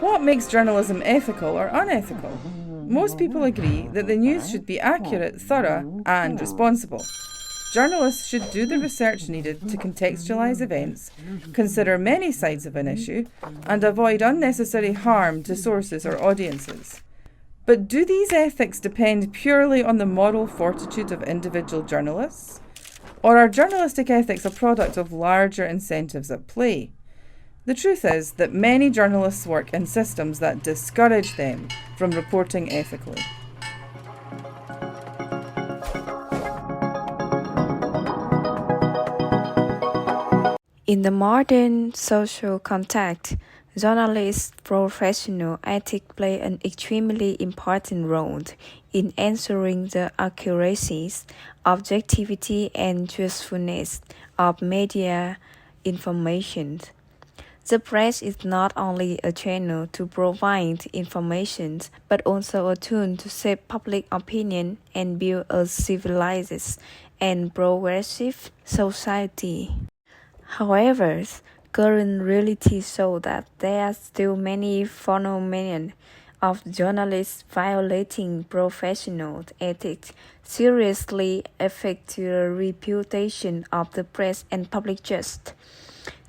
What makes journalism ethical or unethical? Most people agree that the news should be accurate, thorough, and responsible. Journalists should do the research needed to contextualise events, consider many sides of an issue, and avoid unnecessary harm to sources or audiences. But do these ethics depend purely on the moral fortitude of individual journalists? Or are journalistic ethics a product of larger incentives at play? The truth is that many journalists work in systems that discourage them from reporting ethically. In the modern social context, journalist professional ethics play an extremely important role in ensuring the accuracy, objectivity, and truthfulness of media information. The press is not only a channel to provide information, but also a tool to shape public opinion and build a civilized and progressive society. However, current reality shows that there are still many phenomena of journalists violating professional ethics seriously affect the reputation of the press and public trust.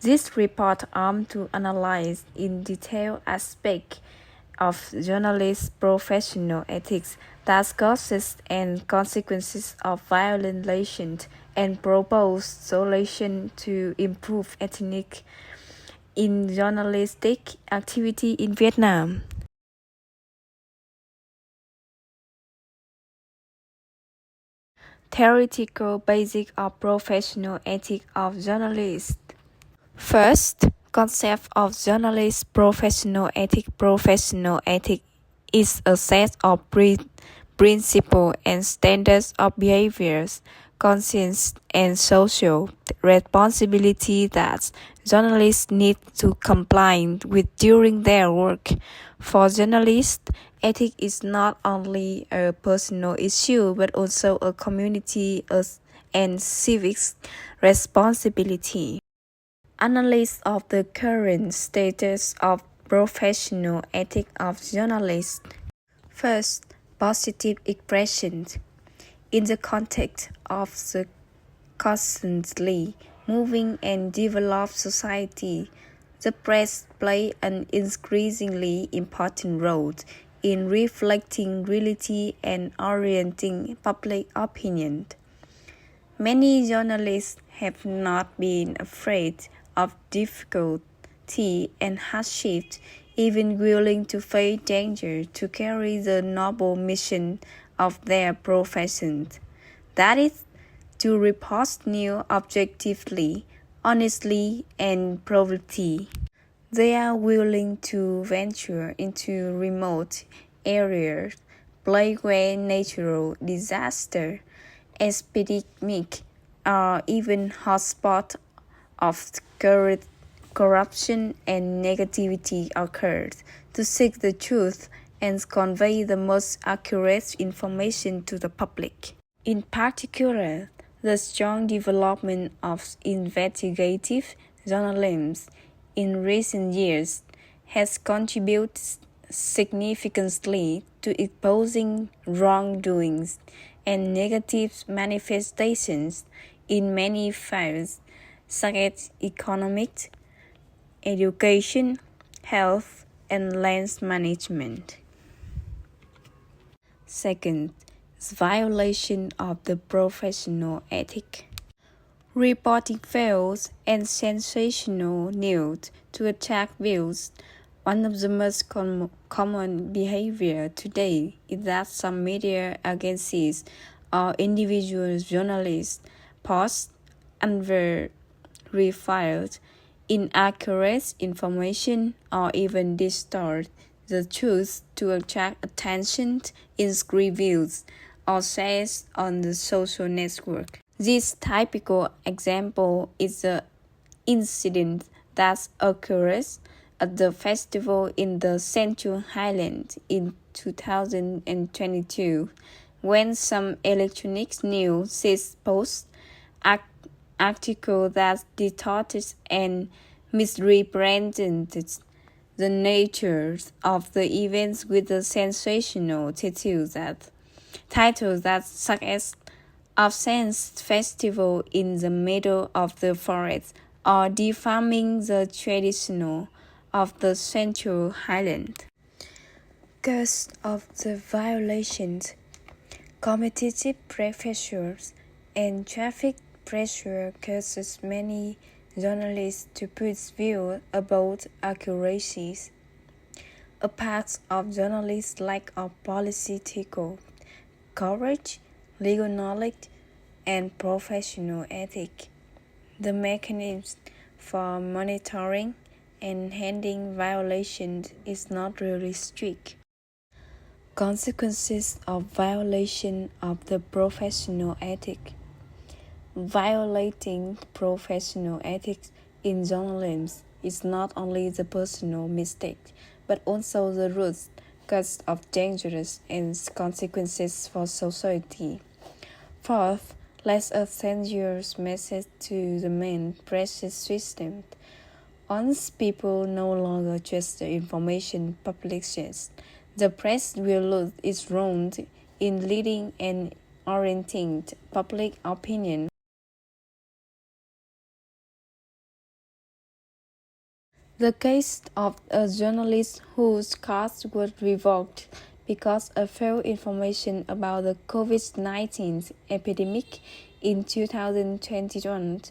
This report aims to analyze in detail aspects of journalists' professional ethics, that causes and consequences of violations, and propose solutions to improve ethics in journalistic activity in Vietnam. Theoretical basics of professional ethics of journalists. First, concept of journalist professional ethics. Professional ethics is a set of principles and standards of behaviors, conscience, and social responsibility that journalists need to comply with during their work. For journalists, ethics is not only a personal issue but also a community and civic responsibility. Analysis of the current status of professional ethics of journalists. First, positive expressions. In the context of the constantly moving and developed society, the press plays an increasingly important role in reflecting reality and orienting public opinion. Many journalists have not been afraid of difficulty and hardship, even willing to face danger to carry the noble mission of their profession. That is, to report news objectively, honestly, and properly. They are willing to venture into remote areas, plagued by natural disaster, epidemic, or even hotspots of corruption and negativity occurred, to seek the truth and convey the most accurate information to the public. In particular, the strong development of investigative journalism in recent years has contributed significantly to exposing wrongdoings and negative manifestations in many fields, such as economics, education, health, and land management. Second, violation of the professional ethic. Reporting false and sensational news to attack views. One of the most common behavior today is that some media agencies or individual journalists post unverified, inaccurate information or even distort the truth to attract attention in reviews or shares on the social network. This typical example is the incident that occurred at the festival in the Central Highlands in 2022, when some electronic news sites post articles that distorted and misrepresented the nature of the events with a sensational titles that such as Absence Festival in the middle of the forest or defaming the traditional of the Central Highland. Cause of the violations, competitive pressures and traffic pressure causes many journalists to put views about accuracies. A part of journalists' lack of political courage, legal knowledge, and professional ethics. The mechanism for monitoring and handling violations is not really strict. Consequences of violation of the professional ethic. Violating professional ethics in journalism is not only the personal mistake, but also the root cause of dangerous and consequences for society. Fourth, less a dangerous message to the main press system. Once people no longer trust the information published, the press will lose its role in leading and orienting public opinion. The case of a journalist whose card was revoked because of false information about the COVID-19 epidemic in 2021.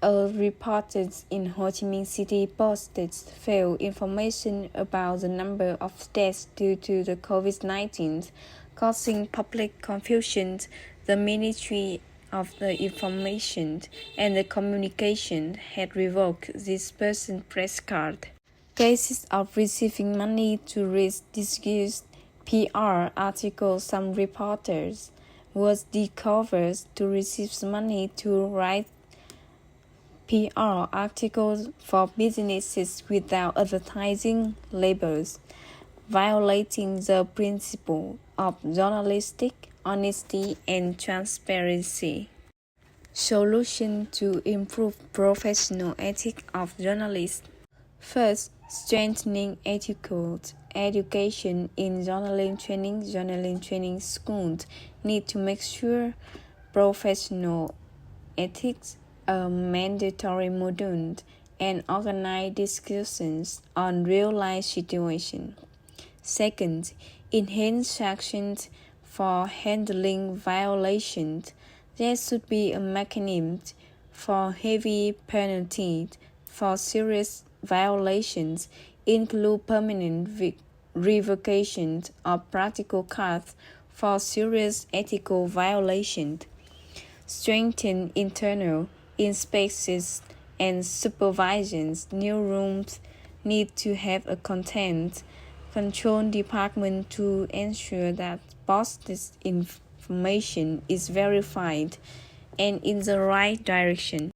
A reporter in Ho Chi Minh City posted false information about the number of deaths due to the COVID-19, causing public confusion. The Ministry of the Information and the Communication had revoked this person's press card. Cases of receiving money to read disguised PR articles. Some reporters was discovered to receive money to write PR articles for businesses without advertising labels, violating the principle of journalistic honesty and transparency. Solution to improve professional ethics of journalists. First, strengthening ethical education in journalism training. Journalism training schools need to make sure professional ethics are mandatory module and organize discussions on real-life situations. Second, enhance sanctions for handling violations. There should be a mechanism for heavy penalties for serious violations, include permanent revocations of practical cards for serious ethical violations. Strengthen internal inspections and supervisions. New rooms need to have a content control department to ensure that posted information is verified and in the right direction.